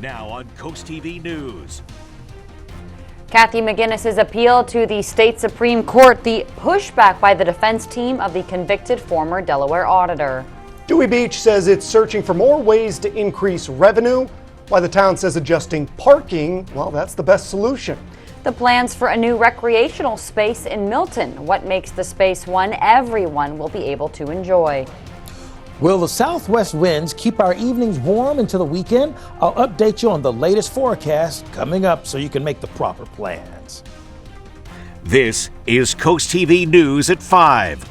Now on CoastTV News. Kathy McGuinness's appeal to the state Supreme Court, the pushback by the defense team of the convicted former Delaware auditor. Dewey Beach says it's searching for more ways to increase revenue, while the town says adjusting parking, well, that's the best solution. The plans for a new recreational space in Milton. What makes the space one everyone will be able to enjoy. Will the southwest winds keep our evenings warm until the weekend? I'll update you on the latest forecast coming up so you can make the proper plans. This is CoastTV News at 5.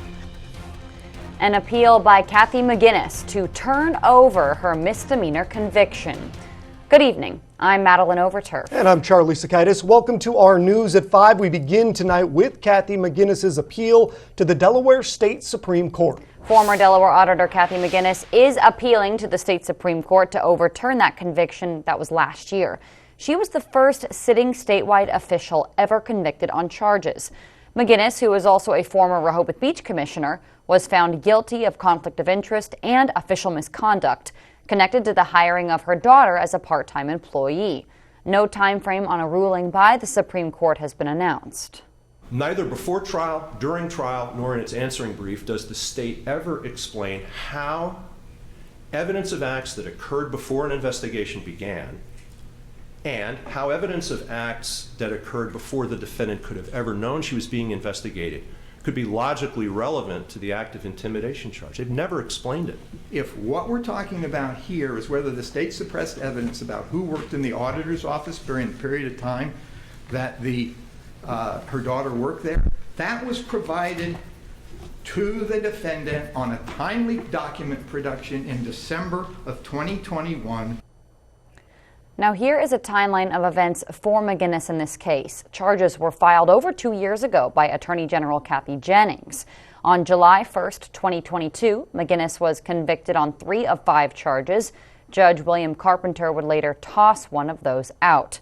An appeal by Kathy McGuinness to turn over her misdemeanor conviction. Good evening. I'm Madeline Overturf. And I'm Charlie Sakaitis. Welcome to our News at 5. We begin tonight with Kathy McGuinness's appeal to the Delaware State Supreme Court. Former Delaware Auditor Kathy McGuinness is appealing to the state Supreme Court to overturn that conviction that was last year. She was the first sitting statewide official ever convicted on charges. McGuinness, who is also a former Rehoboth Beach commissioner, was found guilty of conflict of interest and official misconduct connected to the hiring of her daughter as a part-time employee. No time frame on a ruling by the Supreme Court has been announced. Neither before trial, during trial, nor in its answering brief does the state ever explain how evidence of acts that occurred before an investigation began and how evidence of acts that occurred before the defendant could have ever known she was being investigated could be logically relevant to the act of intimidation charge. They've never explained it. If what we're talking about here is whether the state suppressed evidence about who worked in the auditor's office during the period of time that her daughter worked there, that was provided to the defendant on a timely document production in December of 2021. Now here is a timeline of events for McGuinness in this case. Charges were filed over 2 years ago by Attorney General Kathy Jennings. On July 1st, 2022, McGuinness was convicted on 3 of 5 charges. Judge William Carpenter would later toss one of those out.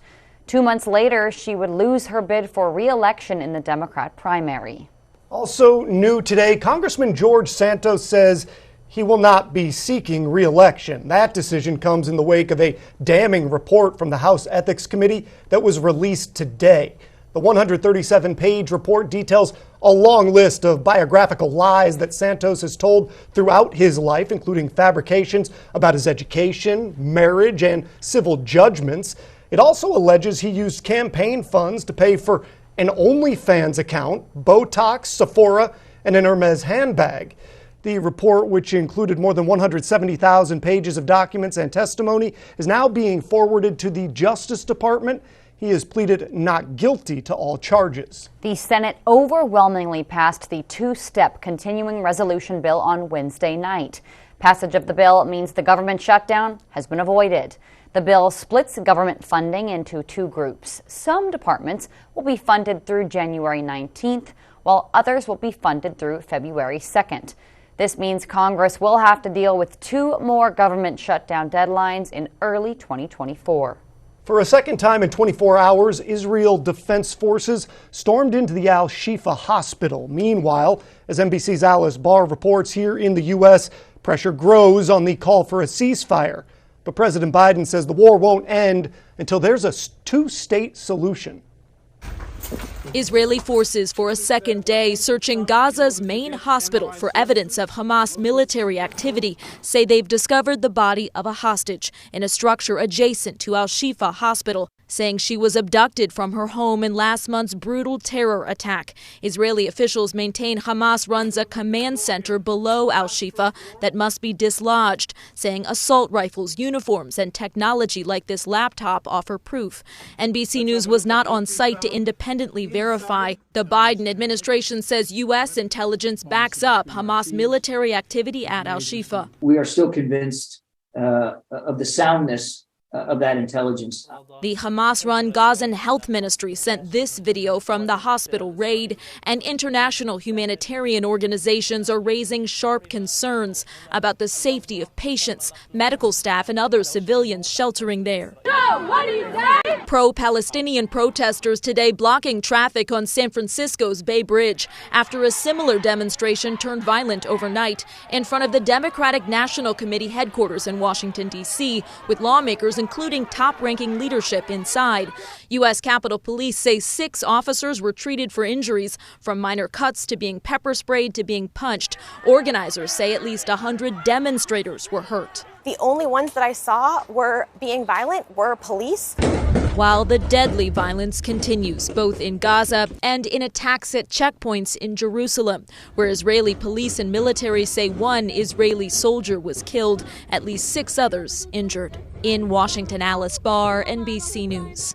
2 months later, she would lose her bid for re-election in the Democrat primary. Also new today, Congressman George Santos says he will not be seeking re-election. That decision comes in the wake of a damning report from the House Ethics Committee that was released today. The 137-page report details a long list of biographical lies that Santos has told throughout his life, including fabrications about his education, marriage, and civil judgments. It also alleges he used campaign funds to pay for an OnlyFans account, Botox, Sephora, and an Hermes handbag. The report, which included more than 170,000 pages of documents and testimony, is now being forwarded to the Justice Department. He has pleaded not guilty to all charges. The Senate overwhelmingly passed the 2-step continuing resolution bill on Wednesday night. Passage of the bill means the government shutdown has been avoided. The bill splits government funding into 2 groups. Some departments will be funded through January 19th, while others will be funded through February 2nd. This means Congress will have to deal with 2 more government shutdown deadlines in early 2024. For a second time in 24 hours, Israel Defense Forces stormed into the Al-Shifa hospital. Meanwhile, as NBC's Alice Barr reports here in the U.S., pressure grows on the call for a ceasefire. But President Biden says the war won't end until there's a 2-state solution. Israeli forces for a second day searching Gaza's main hospital for evidence of Hamas military activity say they've discovered the body of a hostage in a structure adjacent to Al-Shifa Hospital, saying she was abducted from her home in last month's brutal terror attack. Israeli officials maintain Hamas runs a command center below Al-Shifa that must be dislodged, saying assault rifles, uniforms, and technology like this laptop offer proof. NBC News was not on site to independently verify. The Biden administration says U.S. intelligence backs up Hamas military activity at Al-Shifa. We are still convinced of the soundness of that intelligence. The Hamas-run Gazan Health Ministry sent this video from the hospital raid, and international humanitarian organizations are raising sharp concerns about the safety of patients, medical staff, and other civilians sheltering there. Pro-Palestinian protesters today blocking traffic on San Francisco's Bay Bridge after a similar demonstration turned violent overnight in front of the Democratic National Committee headquarters in Washington, D.C., with lawmakers including top-ranking leadership inside. U.S. Capitol Police say 6 officers were treated for injuries, from minor cuts to being pepper sprayed to being punched. Organizers say at least 100 demonstrators were hurt. The only ones that I saw were being violent were police. While the deadly violence continues, both in Gaza and in attacks at checkpoints in Jerusalem, where Israeli police and military say 1 Israeli soldier was killed, at least 6 others injured. In Washington, Alice Barr, NBC News.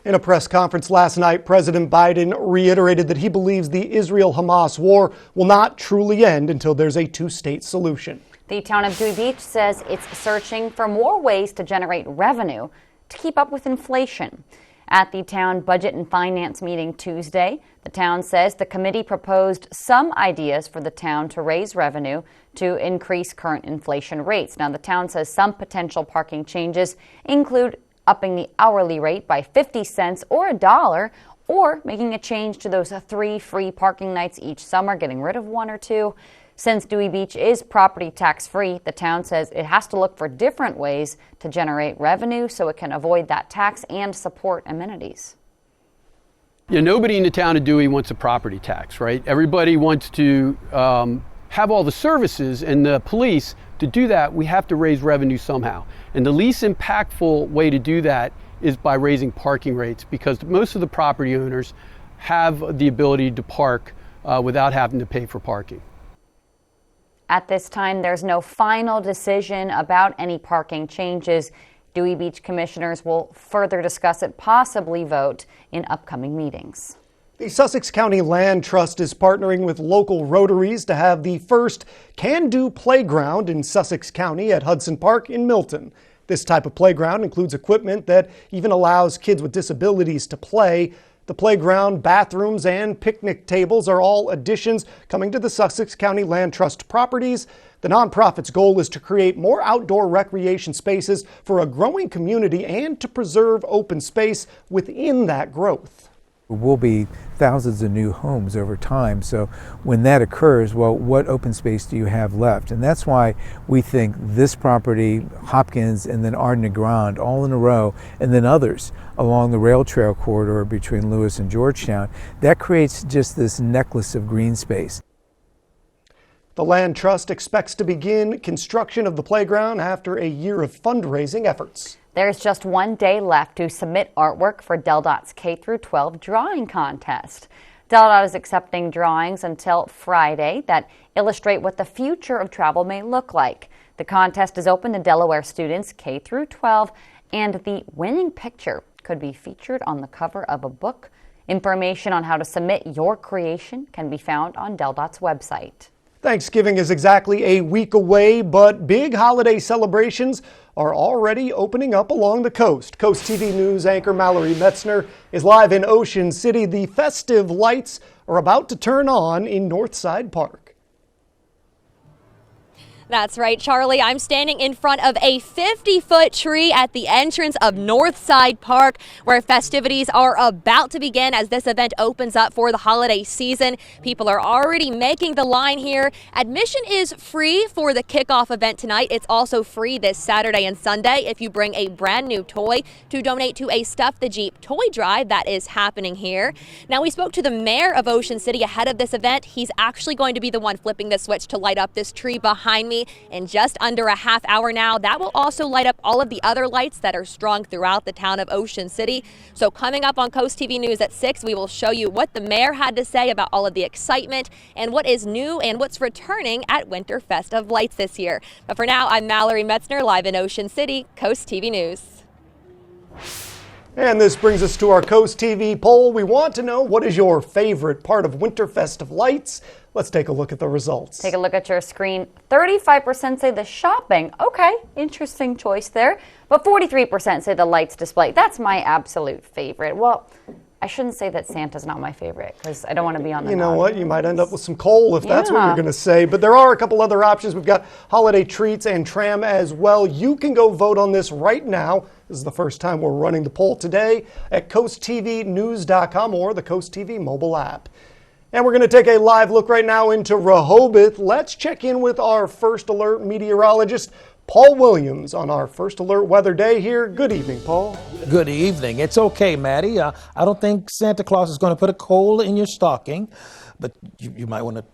In a press conference last night, President Biden reiterated that he believes the Israel-Hamas war will not truly end until there's a 2-state solution. The town of Dewey Beach says it's searching for more ways to generate revenue to keep up with inflation. At the town budget and finance meeting Tuesday, the town says the committee proposed some ideas for the town to raise revenue to increase current inflation rates. Now, the town says some potential parking changes include upping the hourly rate by 50 cents or $1, or making a change to those 3 free parking nights each summer, getting rid of 1 or 2. Since Dewey Beach is property tax free, the town says it has to look for different ways to generate revenue so it can avoid that tax and support amenities. Yeah, nobody in the town of Dewey wants a property tax, right? Everybody wants to have all the services, and the police, to do that, we have to raise revenue somehow. And the least impactful way to do that is by raising parking rates, because most of the property owners have the ability to park without having to pay for parking. At this time, there's no final decision about any parking changes. Dewey Beach commissioners will further discuss it, possibly vote in upcoming meetings. The Sussex County Land Trust is partnering with local Rotaries to have the first can-do playground in Sussex County at Hudson Park in Milton. This type of playground includes equipment that even allows kids with disabilities to play. The playground, bathrooms, and picnic tables are all additions coming to the Sussex County Land Trust properties. The nonprofit's goal is to create more outdoor recreation spaces for a growing community and to preserve open space within that growth. Will be thousands of new homes over time. So when that occurs, well, what open space do you have left? And that's why we think this property, Hopkins, and then Arden Grand, all in a row, and then others along the rail trail corridor between Lewis and Georgetown, that creates just this necklace of green space. The Land Trust expects to begin construction of the playground after a year of fundraising efforts. There's just 1 day left to submit artwork for DelDOT's K-12 drawing contest. DelDOT is accepting drawings until Friday that illustrate what the future of travel may look like. The contest is open to Delaware students K-12, and the winning picture could be featured on the cover of a book. Information on how to submit your creation can be found on DelDOT's website. Thanksgiving is exactly a week away, but big holiday celebrations are already opening up along the coast. Coast TV News anchor Mallory Metzner is live in Ocean City. The festive lights are about to turn on in Northside Park. That's right, Charlie. I'm standing in front of a 50-foot tree at the entrance of Northside Park, where festivities are about to begin as this event opens up for the holiday season. People are already making the line here. Admission is free for the kickoff event tonight. It's also free this Saturday and Sunday if you bring a brand new toy to donate to a Stuff the Jeep toy drive that is happening here. Now, we spoke to the mayor of Ocean City ahead of this event. He's actually going to be the one flipping the switch to light up this tree behind me in just under a half hour now. That will also light up all of the other lights that are strung throughout the town of Ocean City. So coming up on Coast TV News at 6, we will show you what the mayor had to say about all of the excitement and what is new and what's returning at Winter Fest of Lights this year. But for now, I'm Mallory Metzner, live in Ocean City, Coast TV News. And this brings us to our Coast TV poll. We want to know, what is your favorite part of Winterfest of Lights? Let's take a look at the results. Take a look at your screen. 35% say the shopping. Okay, interesting choice there. But 43% say the lights display. That's my absolute favorite. Well, I shouldn't say that Santa's not my favorite, because I don't want to be on the You know what? You might end up with some coal if that's what you're going to say. But there are a couple other options. We've got holiday treats and tram as well. You can go vote on this right now. This is the first time we're running the poll today at coasttvnews.com or the Coast TV mobile app. And we're going to take a live look right now into Rehoboth. Let's check in with our First Alert meteorologist, Paul Williams on our First Alert Weather Day here. Good evening, Paul. Good evening. It's okay, Maddie. I don't think Santa Claus is going to put a coal in your stocking, but you might want to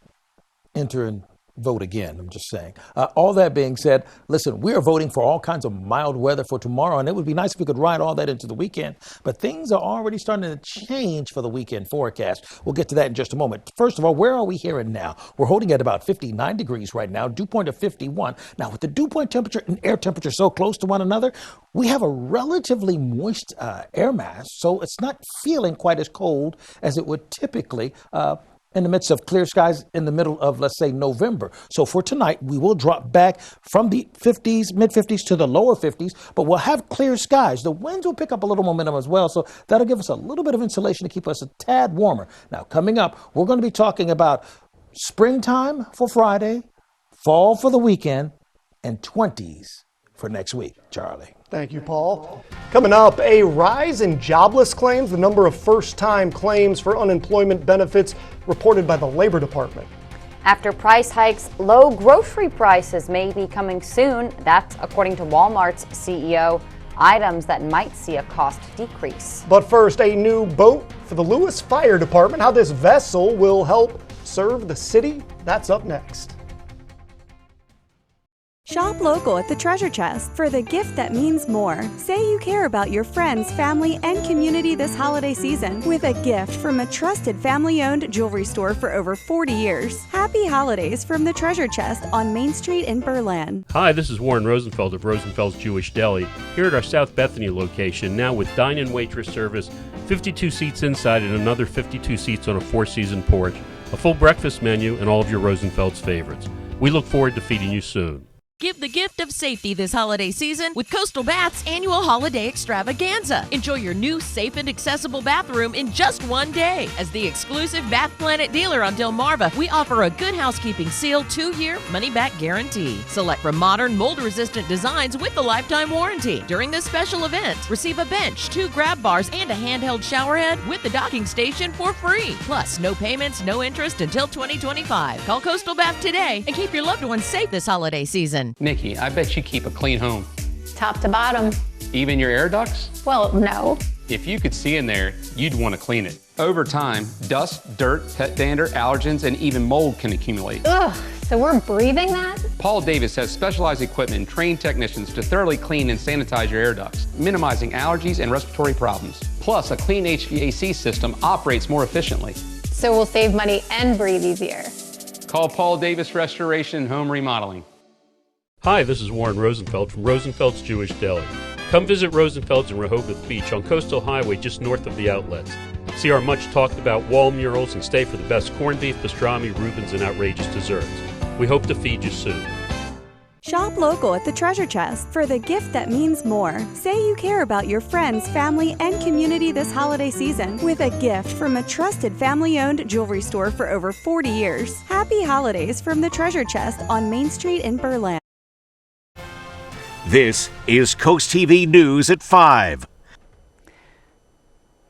enter and vote again. I'm just saying. All that being said, listen, we are voting for all kinds of mild weather for tomorrow, and it would be nice if we could ride all that into the weekend. But things are already starting to change for the weekend forecast. We'll get to that in just a moment. First of all, where are we here and now? We're holding at about 59 degrees right now, dew point of 51. Now, with the dew point temperature and air temperature so close to one another, we have a relatively moist air mass, so it's not feeling quite as cold as it would typically in the midst of clear skies in the middle of, let's say, November. So for tonight, we will drop back from the 50s, mid-50s to the lower 50s, but we'll have clear skies. The winds will pick up a little momentum as well, so that'll give us a little bit of insulation to keep us a tad warmer. Now, coming up, we're going to be talking about springtime for Friday, fall for the weekend, and 20s for next week. Charlie. Thank you, Paul. Coming up, a rise in jobless claims, the number of first-time claims for unemployment benefits reported by the Labor Department. After price hikes, low grocery prices may be coming soon. That's according to Walmart's CEO. Items that might see a cost decrease. But first, a new boat for the Lewis Fire Department. How this vessel will help serve the city, that's up next. Shop local at the Treasure Chest for the gift that means more. Say you care about your friends, family, and community this holiday season with a gift from a trusted family-owned jewelry store for over 40 years. Happy holidays from the Treasure Chest on Main Street in Berlin. Hi, this is Warren Rosenfeld of Rosenfeld's Jewish Deli, here at our South Bethany location, now with dine-in waitress service, 52 seats inside and another 52 seats on a four-season porch, a full breakfast menu, and all of your Rosenfeld's favorites. We look forward to feeding you soon. Give the gift of safety this holiday season with Coastal Bath's annual holiday extravaganza. Enjoy your new safe and accessible bathroom in just one day. As the exclusive Bath Planet dealer on Delmarva, we offer a Good Housekeeping Seal 2-year money-back guarantee. Select from modern, mold-resistant designs with a lifetime warranty. During this special event, receive a bench, 2 grab bars, and a handheld shower head with the docking station for free. Plus, no payments, no interest until 2025. Call Coastal Bath today and keep your loved ones safe this holiday season. Nikki, I bet you keep a clean home. Top to bottom. Even your air ducts? Well, no. If you could see in there, you'd want to clean it. Over time, dust, dirt, pet dander, allergens, and even mold can accumulate. Ugh, so we're breathing that? Paul Davis has specialized equipment and trained technicians to thoroughly clean and sanitize your air ducts, minimizing allergies and respiratory problems. Plus, a clean HVAC system operates more efficiently. So we'll save money and breathe easier. Call Paul Davis Restoration and Home Remodeling. Hi, this is Warren Rosenfeld from Rosenfeld's Jewish Deli. Come visit Rosenfeld's in Rehoboth Beach on Coastal Highway just north of the outlets. See our much talked about wall murals and stay for the best corned beef, pastrami, Reubens, and outrageous desserts. We hope to feed you soon. Shop local at the Treasure Chest for the gift that means more. Say you care about your friends, family, and community this holiday season with a gift from a trusted family-owned jewelry store for over 40 years. Happy holidays from the Treasure Chest on Main Street in Berlin. This is CoastTV News at 5.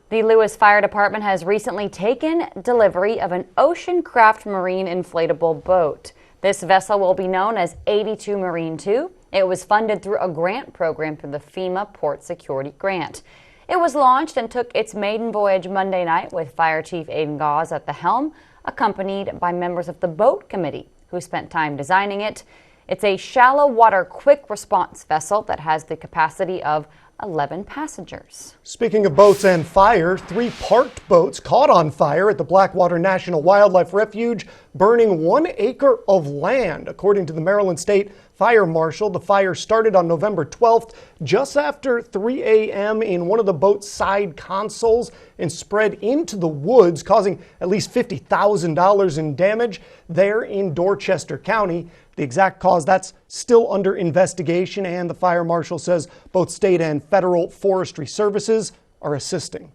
The Lewis Fire Department has recently taken delivery of an Oceancraft Marine inflatable boat. This vessel will be known as 82 Marine 2. It was funded through a grant program through the FEMA Port Security Grant. It was launched and took its maiden voyage Monday night with Fire Chief Aiden Gauze at the helm, accompanied by members of the boat committee who spent time designing it. It's a shallow water quick response vessel that has the capacity of 11 passengers. Speaking of boats and fire, 3 parked boats caught on fire at the Blackwater National Wildlife Refuge, burning 1 acre of land. According to the Maryland State Fire Marshal, the fire started on November 12th, just after 3 a.m. in one of the boat's side consoles and spread into the woods, causing at least $50,000 in damage there in Dorchester County. The exact cause, that's still under investigation, and the fire marshal says both state and federal forestry services are assisting.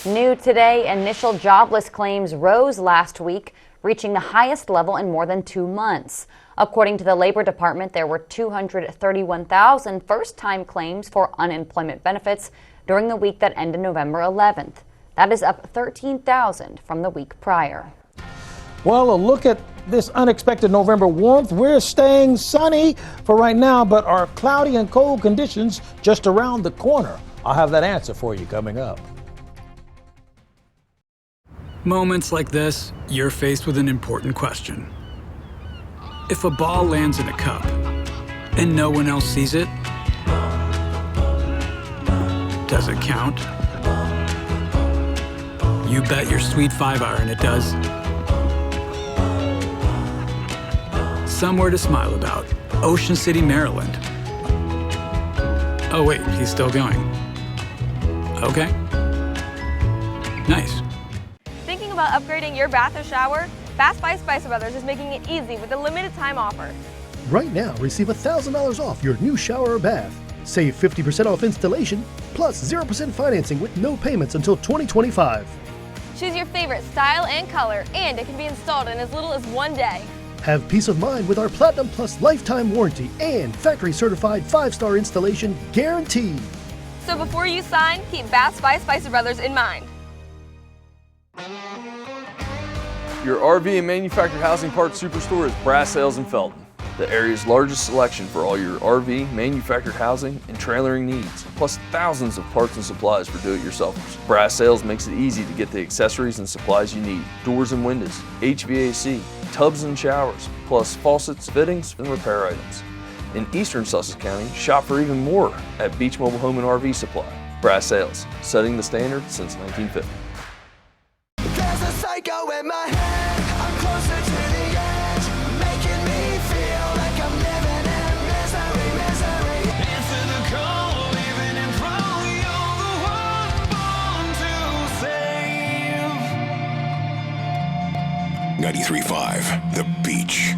New today, initial jobless claims rose last week, reaching the highest level in more than 2 months. According to the Labor Department, there were 231,000 first-time claims for unemployment benefits during the week that ended November 11th. That is up 13,000 from the week prior. Well, a look at this unexpected November warmth. We're staying sunny for right now, but are cloudy and cold conditions just around the corner? I'll have that answer for you coming up. Moments like this, you're faced with an important question. If a ball lands in a cup and no one else sees it, does it count? You bet your sweet 5-iron it does. Somewhere to smile about. Ocean City, Maryland. Oh wait, he's still going. Okay. Nice. Thinking about upgrading your bath or shower? Bath by Spice Brothers is making it easy with a limited time offer. Right now, receive $1,000 off your new shower or bath. Save 50% off installation, plus 0% financing with no payments until 2025. Choose your favorite style and color, and it can be installed in as little as 1 day. Have peace of mind with our Platinum Plus lifetime warranty and factory certified 5-star installation guaranteed. So before you sign, keep Bath by Spice Brothers in mind. Your RV and manufactured housing parts superstore is Brass Sales in Felton, the area's largest selection for all your RV, manufactured housing, and trailering needs, plus thousands of parts and supplies for do-it-yourselfers. Brass Sales makes it easy to get the accessories and supplies you need: doors and windows, HVAC, tubs and showers, plus faucets, fittings, and repair items. In Eastern Sussex County, shop for even more at Beach Mobile Home and RV Supply. Brass Sales, setting the standard since 1950. There's a psycho in my head, I'm closer to the edge, making me feel like I'm living in misery, misery. Answer the call, even in wrong, you're the one born to save. 93.5 The Beach.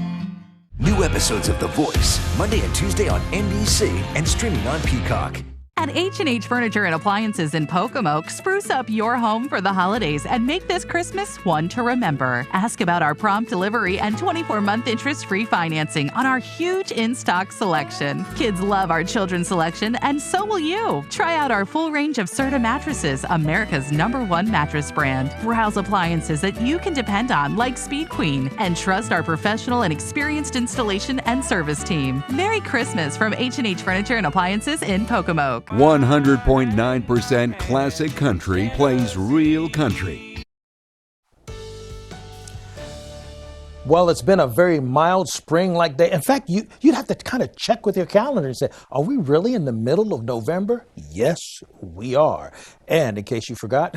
New episodes of The Voice, Monday and Tuesday on NBC and streaming on Peacock. At H&H Furniture and Appliances in Pocomoke, spruce up your home for the holidays and make this Christmas one to remember. Ask about our prompt delivery and 24-month interest-free financing on our huge in-stock selection. Kids love our children's selection, and so will you. Try out our full range of Serta mattresses, America's #1 mattress brand. Browse appliances that you can depend on, like Speed Queen, and trust our professional and experienced installation and service team. Merry Christmas from H&H Furniture and Appliances in Pocomoke. 100.9% classic country plays real country. Well, it's been a very mild spring-like day. In fact, you'd have to kind of check with your calendar and say, are we really in the middle of November? Yes, we are. And in case you forgot,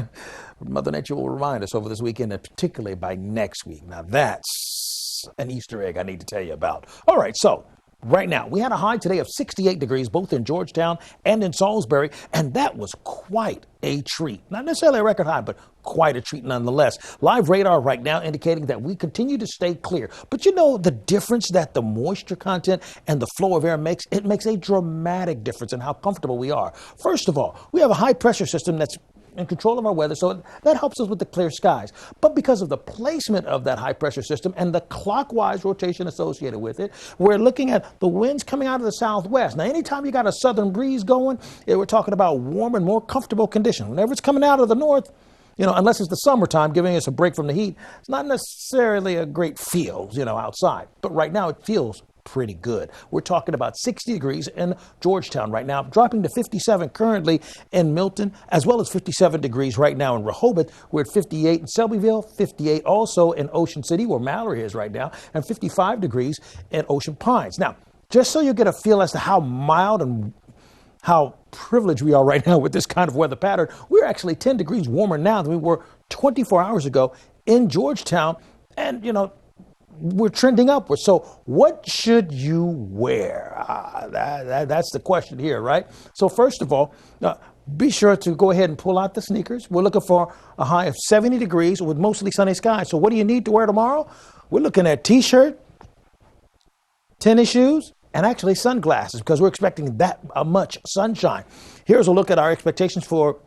Mother Nature will remind us over this weekend, and particularly by next week. Now, that's an Easter egg I need to tell you about. All right, so right now, we had a high today of 68 degrees, both in Georgetown and in Salisbury, and that was quite a treat. Not necessarily a record high, but quite a treat nonetheless. Live radar right now indicating that we continue to stay clear. But you know the difference that the moisture content and the flow of air makes? It makes a dramatic difference in how comfortable we are. First of all, we have a high pressure system that's in control of our weather, so that helps us with the clear skies. But because of the placement of that high pressure system and the clockwise rotation associated with it, we're looking at the winds coming out of the southwest. Now, anytime you got a southern breeze going, we're talking about warmer and more comfortable conditions. Whenever it's coming out of the north, unless it's the summertime, giving us a break from the heat, it's not necessarily a great feel, outside. But right now it feels pretty good. We're talking about 60 degrees in Georgetown right now, dropping to 57 currently in Milton, as well as 57 degrees right now in Rehoboth. We're at 58 in Selbyville, 58 also in Ocean City, where Mallory is right now, and 55 degrees in Ocean Pines. Now, just so you get a feel as to how mild and how privileged we are right now with this kind of weather pattern, we're actually 10 degrees warmer now than we were 24 hours ago in Georgetown. And, we're trending upwards. So what should you wear? That's the question here, right? So first of all, be sure to go ahead and pull out the sneakers. We're looking for a high of 70 degrees with mostly sunny skies. So what do you need to wear tomorrow? We're looking at t-shirt, tennis shoes, and actually sunglasses, because we're expecting that much sunshine. Here's a look at our expectations for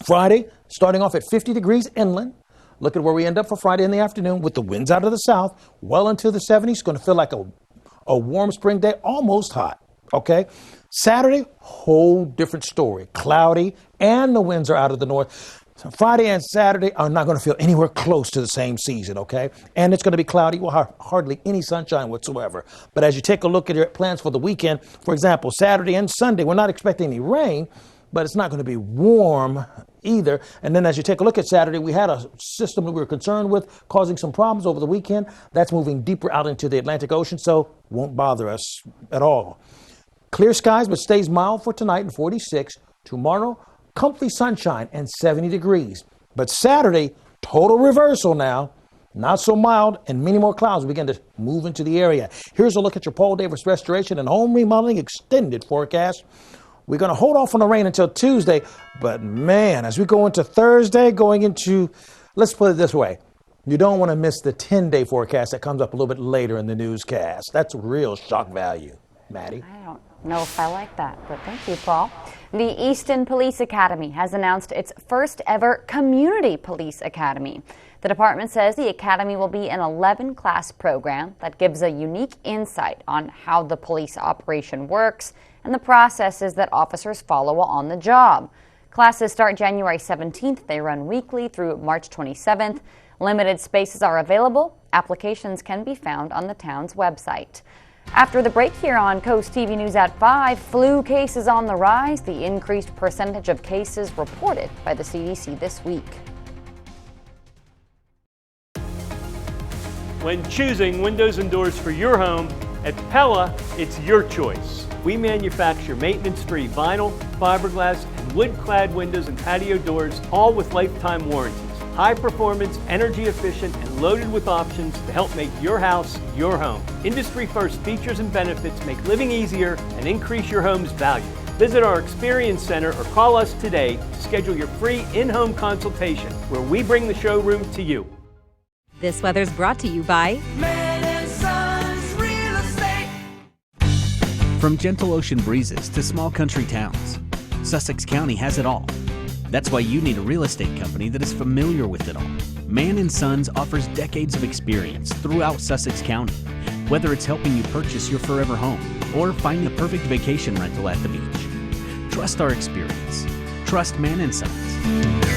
Friday, starting off at 50 degrees inland. Look at where we end up for Friday in the afternoon with the winds out of the south, well into the 70s. It's going to feel like a warm spring day, almost hot. Okay. Saturday, whole different story. Cloudy, and the winds are out of the north. So Friday and Saturday are not going to feel anywhere close to the same season, okay? And it's going to be cloudy, hardly any sunshine whatsoever. But as you take a look at your plans for the weekend, for example, Saturday and Sunday, we're not expecting any rain, but it's not going to be warm either. And then as you take a look at Saturday, we had a system that we were concerned with causing some problems over the weekend. That's moving deeper out into the Atlantic Ocean, so won't bother us at all. Clear skies, but stays mild for tonight and 46. Tomorrow, comfy sunshine and 70 degrees. But Saturday, total reversal now. Not so mild, and many more clouds begin to move into the area. Here's a look at your Paul Davis Restoration and Home Remodeling extended forecast. We're going to hold off on the rain until Tuesday, but man, as we go into Thursday, let's put it this way. You don't want to miss the 10-day forecast that comes up a little bit later in the newscast. That's real shock value. Maddie? I don't know if I like that, but thank you, Paul. The Easton Police Academy has announced its first ever Community Police Academy. The department says the academy will be an 11-class program that gives a unique insight on how the police operation works and the processes that officers follow on the job. Classes start January 17th. They run weekly through March 27th. Limited spaces are available. Applications can be found on the town's website. After the break here on Coast TV News at 5, flu cases on the rise, the increased percentage of cases reported by the CDC this week. When choosing windows and doors for your home, at Pella, it's your choice. We manufacture maintenance-free vinyl, fiberglass, and wood-clad windows and patio doors, all with lifetime warranties. High performance, energy efficient, and loaded with options to help make your house your home. Industry first features and benefits make living easier and increase your home's value. Visit our Experience Center or call us today to schedule your free in-home consultation where we bring the showroom to you. This weather's brought to you by Man & Sons Real Estate. From gentle ocean breezes to small country towns, Sussex County has it all. That's why you need a real estate company that is familiar with it all. Man & Sons offers decades of experience throughout Sussex County, whether it's helping you purchase your forever home or find the perfect vacation rental at the beach. Trust our experience. Trust Man & Sons.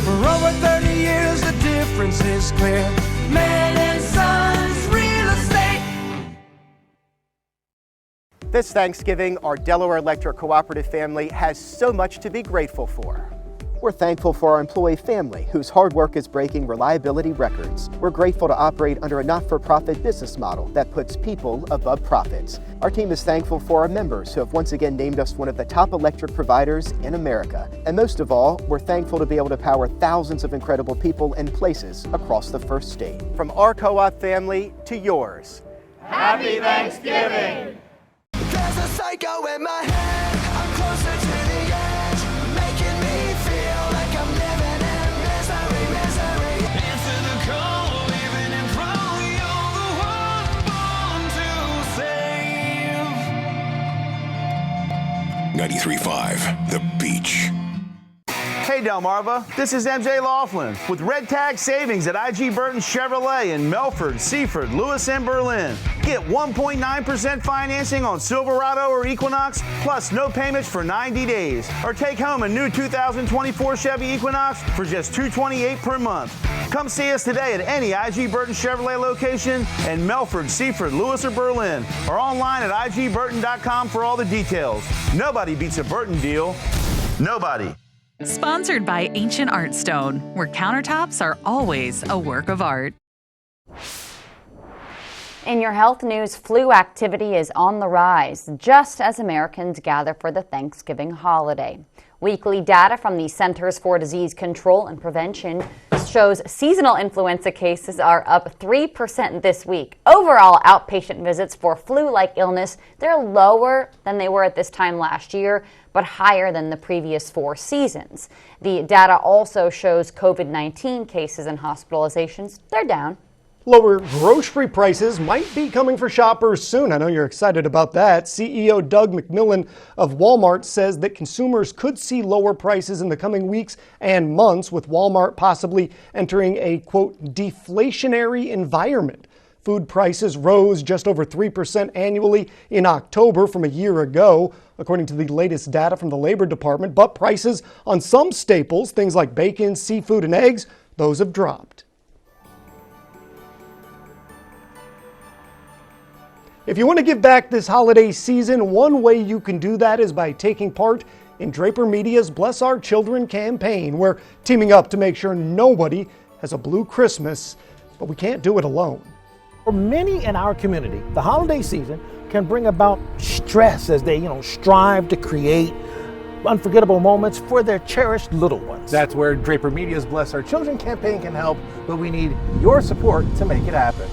For over 30 years, the difference is clear. Man & Sons Real Estate. This Thanksgiving, our Delaware Electric Cooperative family has so much to be grateful for. We're thankful for our employee family, whose hard work is breaking reliability records. We're grateful to operate under a not-for-profit business model that puts people above profits. Our team is thankful for our members who have once again named us one of the top electric providers in America. And most of all, we're thankful to be able to power thousands of incredible people and places across the First State. From our co-op family to yours. Happy Thanksgiving! There's a psycho in my head. I'm closer to the edge, making me feel like I'm living in misery. Answer the call, even in front, you're the one born to save. 93.5 The Beach. Hey Delmarva, this is MJ Laughlin with Red Tag Savings at IG Burton Chevrolet in Melford, Seaford, Lewis, and Berlin. Get 1.9% financing on Silverado or Equinox, plus no payments for 90 days. Or take home a new 2024 Chevy Equinox for just $228 per month. Come see us today at any IG Burton Chevrolet location in Melford, Seaford, Lewis, or Berlin, or online at igburton.com for all the details. Nobody beats a Burton deal. Nobody. Sponsored by Ancient Art Stone, where countertops are always a work of art. In your health news, flu activity is on the rise, just as Americans gather for the Thanksgiving holiday. Weekly data from the Centers for Disease Control and Prevention shows seasonal influenza cases are up 3% this week. Overall, outpatient visits for flu-like illness, they're lower than they were at this time last year, but higher than the previous 4 seasons. The data also shows COVID-19 cases and hospitalizations, they're down. Lower grocery prices might be coming for shoppers soon. I know you're excited about that. CEO Doug McMillon of Walmart says that consumers could see lower prices in the coming weeks and months, with Walmart possibly entering a, quote, deflationary environment. Food prices rose just over 3% annually in October from a year ago, according to the latest data from the Labor Department. But prices on some staples, things like bacon, seafood, and eggs, those have dropped. If you want to give back this holiday season, one way you can do that is by taking part in Draper Media's Bless Our Children campaign. We're teaming up to make sure nobody has a blue Christmas, but we can't do it alone. For many in our community, the holiday season can bring about stress as they, strive to create unforgettable moments for their cherished little ones. That's where Draper Media's Bless Our Children campaign can help, but we need your support to make it happen.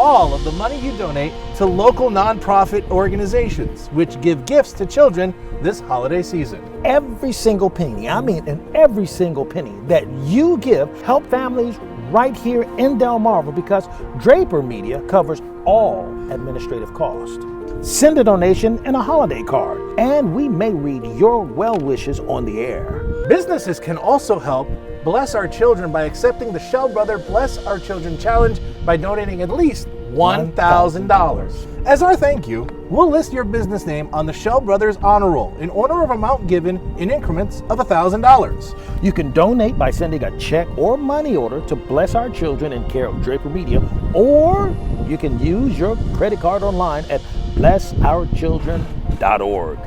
All of the money you donate to local nonprofit organizations, which give gifts to children this holiday season. Every single penny, and every single penny that you give help families right here in Delmarva, because Draper Media covers all administrative costs. Send a donation and a holiday card, and we may read your well wishes on the air. Businesses can also help bless our children by accepting the Shell Brother Bless Our Children Challenge by donating at least $1,000. As our thank you, we'll list your business name on the Shell Brothers Honor Roll in order of amount given in increments of $1,000. You can donate by sending a check or money order to Bless Our Children in care of Draper Media, or you can use your credit card online at blessourchildren.org.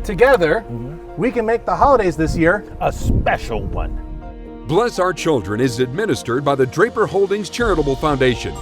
Together, we can make the holidays this year a special one. Bless Our Children is administered by the Draper Holdings Charitable Foundation.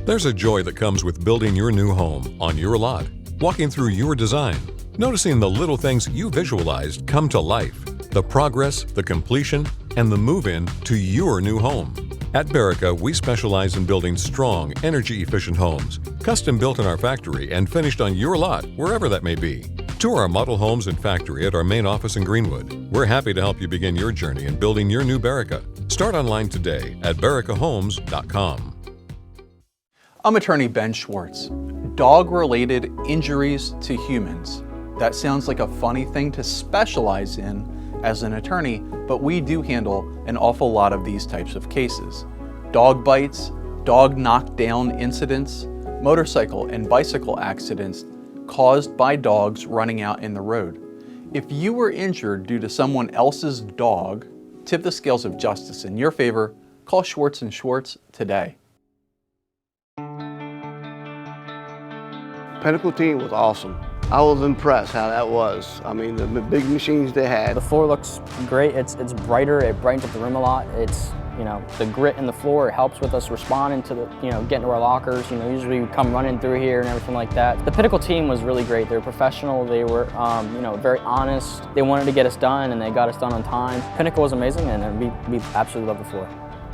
There's a joy that comes with building your new home on your lot, walking through your design, noticing the little things you visualized come to life, the progress, the completion, and the move-in to your new home. At Berica, we specialize in building strong, energy-efficient homes, custom built in our factory and finished on your lot, wherever that may be. Tour our model homes and factory at our main office in Greenwood. We're happy to help you begin your journey in building your new Berica. Start online today at bericahomes.com. I'm attorney Ben Schwartz. Dog-related injuries to humans. That sounds like a funny thing to specialize in as an attorney, but we do handle an awful lot of these types of cases. Dog bites, dog knockdown incidents, motorcycle and bicycle accidents caused by dogs running out in the road. If you were injured due to someone else's dog, tip the scales of justice in your favor. Call Schwartz & Schwartz today. Pinnacle team was awesome. I was impressed how that was. I mean, the big machines they had. The floor looks great. It's brighter. It brightens up the room a lot. It's, the grit in the floor, it helps with us responding to the, getting to our lockers. Usually we come running through here and everything like that. The Pinnacle team was really great. They were professional. They were, very honest. They wanted to get us done, and they got us done on time. Pinnacle was amazing, and we absolutely love the floor.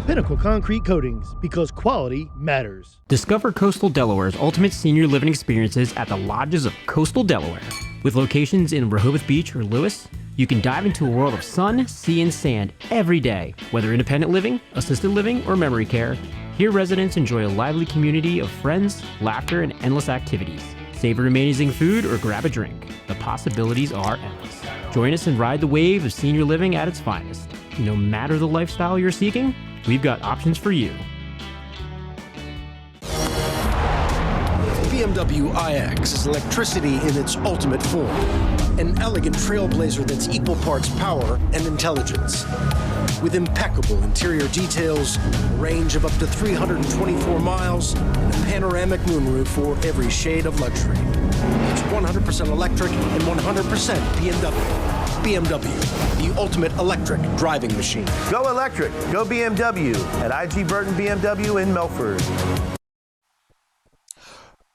Pinnacle Concrete Coatings, because quality matters. Discover Coastal Delaware's ultimate senior living experiences at the lodges of Coastal Delaware. With locations in Rehoboth Beach or Lewis, you can dive into a world of sun, sea, and sand every day. Whether independent living, assisted living, or memory care, here residents enjoy a lively community of friends, laughter, and endless activities. Savor amazing food or grab a drink. The possibilities are endless. Join us and ride the wave of senior living at its finest. No matter the lifestyle you're seeking, we've got options for you. BMW iX is electricity in its ultimate form. An elegant trailblazer that's equal parts power and intelligence. With impeccable interior details, a range of up to 324 miles, and a panoramic moonroof for every shade of luxury. It's 100% electric and 100% BMW. BMW, the ultimate electric driving machine. Go electric, go BMW at IG Burton BMW in Milford.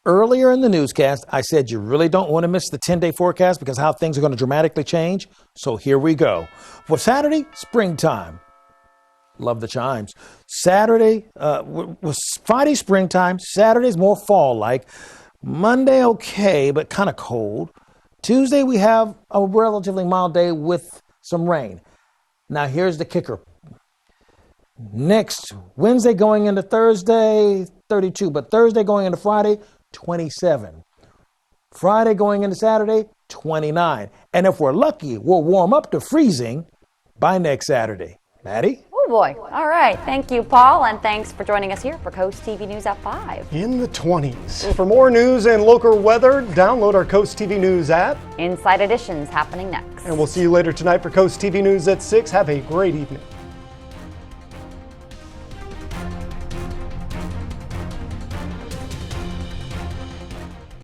Earlier in the newscast, I said you really don't want to miss the 10-day forecast because how things are going to dramatically change. So here we go. For Saturday, springtime. Love the chimes. Saturday was Friday, springtime. Saturday's more fall-like. Monday, okay, but kind of cold. Tuesday, we have a relatively mild day with some rain. Now, here's the kicker. Next, Wednesday going into Thursday, 32. But Thursday going into Friday, 27. Friday going into Saturday, 29. And if we're lucky, we'll warm up to freezing by next Saturday. Maddie? Oh, boy. All right. Thank you, Paul, and thanks for joining us here for Coast TV News at 5. In the 20s. For more news and local weather, download our Coast TV News app. Inside Edition's happening next. And we'll see you later tonight for Coast TV News at 6. Have a great evening.